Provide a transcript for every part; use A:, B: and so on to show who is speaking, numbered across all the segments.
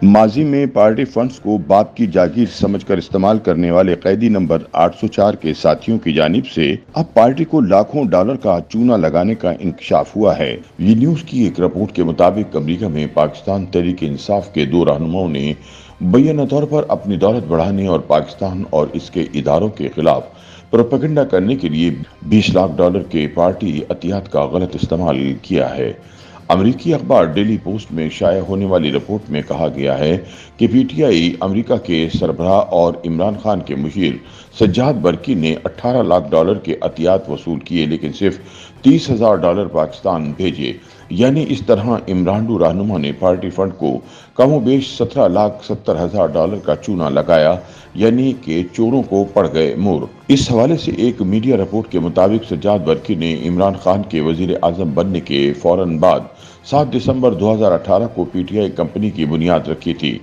A: ماضی میں party funds کو باپ کی جاگیر سمجھ کر استعمال کرنے والے قیدی نمبر 804 کے ساتھیوں کی جانب سے اب پارٹی کو لاکھوں ڈالر کا چونا لگانے کا انکشاف ہوا ہے۔ وی نیوز کی ایک رپورٹ کے مطابق امریکہ میں پاکستان تحریک انصاف کے دو رہنماؤں نے مبینہ طور پر اپنی دولت بڑھانے اور پاکستان اور اس کے اداروں کے خلاف پروپیگنڈا کرنے کے لیے 20 لاکھ ڈالر کے پارٹی عطیات کا غلط استعمال کیا ہے۔ امریکی اخبار ڈیلی پوسٹ میں شائع ہونے والی رپورٹ میں کہا گیا ہے کہ پی ٹی آئی امریکہ کے سربراہ اور عمران خان کے مشیر سجاد برقی نے 18 لاکھ ڈالر کے عطیات وصول کیے لیکن صرف 30,000 ڈالر پاکستان بھیجے، یعنی اس طرح عمرانڈو رہنما نے پارٹی فنڈ کو کم و بیش 17,70,000 ڈالر کا چونا لگایا، یعنی کہ چوروں کو پڑ گئے مور۔ اس حوالے سے ایک میڈیا رپورٹ کے مطابق سجاد برقی نے عمران خان کے وزیر اعظم بننے کے فوراً بعد 7 دسمبر 2018 کو پی ٹی آئی کمپنی کی بنیاد رکھی تھی۔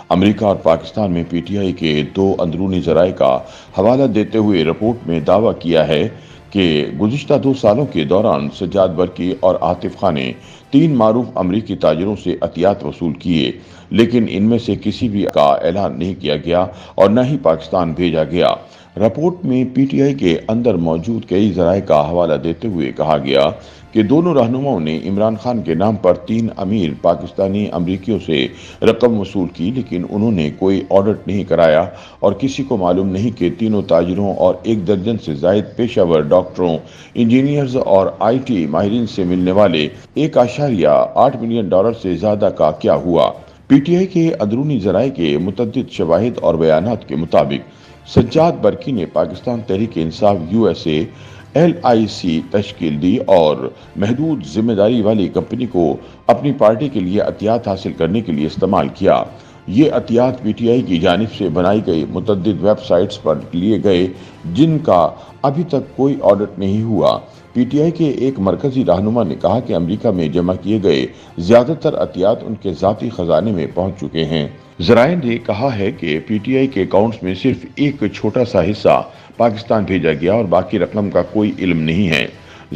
A: امریکہ اور پاکستان میں پی ٹی آئی کے دو اندرونی ذرائع کا حوالہ دیتے ہوئے رپورٹ میں دعویٰ کیا ہے کہ گزشتہ 2 سالوں کے دوران سجاد برقی اور عاطف خان نے 3 معروف امریکی تاجروں سے عطیات وصول کیے، لیکن ان میں سے کسی بھی کا اعلان نہیں کیا گیا اور نہ ہی پاکستان بھیجا گیا۔ رپورٹ میں پی ٹی آئی کے اندر موجود کئی ذرائع کا حوالہ دیتے ہوئے کہا گیا کہ دونوں رہنماؤں نے عمران خان کے نام پر 3 امیر پاکستانی امریکیوں سے رقم وصول کی، لیکن انہوں نے کوئی آڈٹ نہیں کرایا اور کسی کو معلوم نہیں کہ تینوں تاجروں اور 1 درجن سے زائد پیشہ ور ڈاکٹروں، انجینئرز اور آئی ٹی ماہرین سے ملنے والے 1.8 ملین ڈالر سے زیادہ کا کیا ہوا۔ پی ٹی آئی کے اندرونی ذرائع کے متعدد شواہد اور بیانات کے مطابق سجاد برقی نے Pakistan Tehreek Insaf U S A L I C تشکیل دی اور محدود ذمہ داری والی کمپنی کو اپنی پارٹی کے لیے عطیات حاصل کرنے کے لیے استعمال کیا۔ یہ عطیات پی ٹی آئی کی جانب سے بنائی گئی متعدد ویب سائٹس پر لیے گئے جن کا ابھی تک کوئی آڈٹ نہیں ہوا۔ پی ٹی آئی کے ایک مرکزی رہنما نے کہا کہ امریکہ میں جمع کیے گئے زیادہ تر عطیات ان کے ذاتی خزانے میں پہنچ چکے ہیں۔ ذرائع نے کہا ہے کہ پی ٹی آئی کے اکاؤنٹس میں صرف ایک چھوٹا سا حصہ پاکستان بھیجا گیا اور باقی رقم کا کوئی علم نہیں ہے۔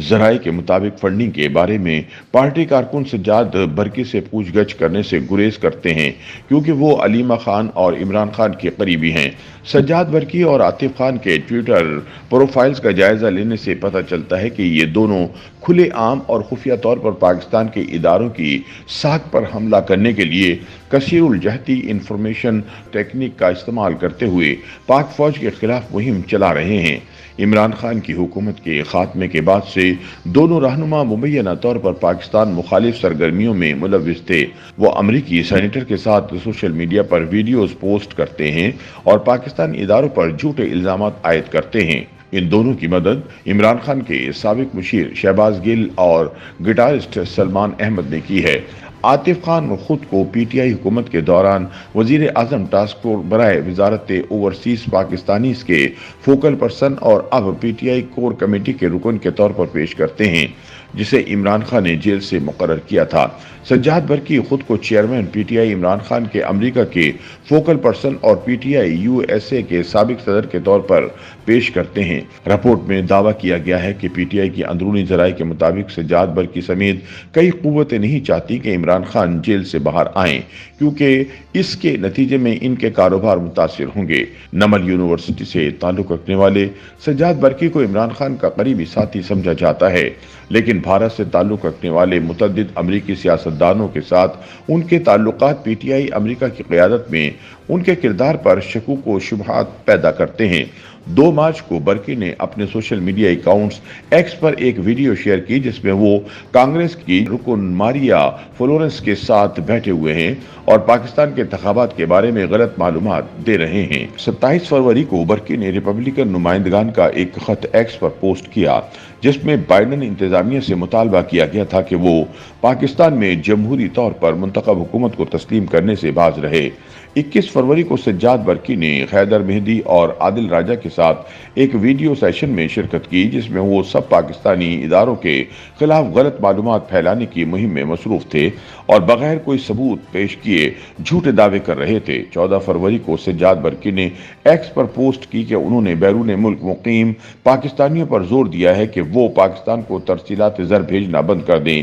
A: ذرائع کے مطابق فنڈنگ کے بارے میں پارٹی کارکن سجاد برقی سے پوچھ گچھ کرنے سے گریز کرتے ہیں کیونکہ وہ علیمہ خان اور عمران خان کے قریبی ہیں۔ سجاد برقی اور عاطف خان کے ٹویٹر پروفائلز کا جائزہ لینے سے پتہ چلتا ہے کہ یہ دونوں کھلے عام اور خفیہ طور پر پاکستان کے اداروں کی ساکھ پر حملہ کرنے کے لیے کثیر الجہتی انفارمیشن ٹیکنیک کا استعمال کرتے ہوئے پاک فوج کے خلاف مہم چلا رہے ہیں۔ عمران خان کی حکومت کے خاتمے کے بعد سے دونوں رہنما مبینہ طور پر پاکستان مخالف سرگرمیوں میں ملوث تھے۔ وہ امریکی سینیٹر کے ساتھ سوشل میڈیا پر ویڈیوز پوسٹ کرتے ہیں اور پاکستانی اداروں پر جھوٹے الزامات عائد کرتے ہیں۔ ان دونوں کی مدد عمران خان کے سابق مشیر شہباز گل اور گٹارسٹ سلمان احمد نے کی ہے۔ عاطف خان خود کو پی ٹی آئی حکومت کے دوران وزیر اعظم ٹاسک فورس برائے وزارت اوورسیز پاکستانیز کے فوکل پرسن اور اب P T I core committee کے رکن کے طور پر پیش کرتے ہیں، جسے عمران خان نے جیل سے مقرر کیا تھا۔ سجاد برقی خود کو chairman P T I Imran Khan کے امریکہ کے فوکل پرسن اور P T I you S اے کے سابق صدر کے طور پر پیش کرتے ہیں۔ رپورٹ میں دعویٰ کیا گیا ہے کہ پی ٹی آئی کی اندرونی ذرائع کے مطابق سجاد برقی سمیت کئی قوتیں نہیں چاہتی کہ عمران خان جیل سے باہر آئیں کیونکہ اس کے نتیجے میں ان کے کاروبار متاثر ہوں گے۔ نمل یونیورسٹی سے تعلق رکھنے والے سجاد برقی کو عمران خان کا قریبی ساتھی سمجھا جاتا ہے، لیکن بھارت سے تعلق رکھنے والے متعدد امریکی سیاستدانوں کے ساتھ ان کے تعلقات پی ٹی آئی امریکہ کی قیادت میں ان کے کردار پر شکوک و شبہات پیدا کرتے ہیں۔ 2 مارچ کو برقی نے اپنے سوشل میڈیا اکاؤنٹس ایکس پر ایک ویڈیو شیئر کی جس میں وہ کانگریس کی رکن ماریا فلورنس کے ساتھ بیٹھے ہوئے ہیں اور پاکستان کے انتخابات کے بارے میں غلط معلومات دے رہے ہیں۔ 27 فروری کو برقی نے ریپبلکن نمائندگان کا ایک خط ایکس پر پوسٹ کیا جس میں بائیڈن انتظامیہ سے مطالبہ کیا گیا تھا کہ وہ پاکستان میں جمہوری طور پر منتخب حکومت کو تسلیم کرنے سے باز رہے۔ 21 فروری کو سجاد برقی نے حیدر مہدی اور عادل راجہ کے ساتھ ایک ویڈیو سیشن میں شرکت کی جس میں وہ سب پاکستانی اداروں کے خلاف غلط معلومات پھیلانے کی مہم میں مصروف تھے اور بغیر کوئی ثبوت پیش کیے جھوٹے دعوے کر رہے تھے۔ 14 فروری کو سجاد برقی نے ایکس پر پوسٹ کی کہ انہوں نے بیرون ملک مقیم پاکستانیوں پر زور دیا ہے کہ وہ پاکستان کو ترسیلات زر بھیجنا بند کر دیں۔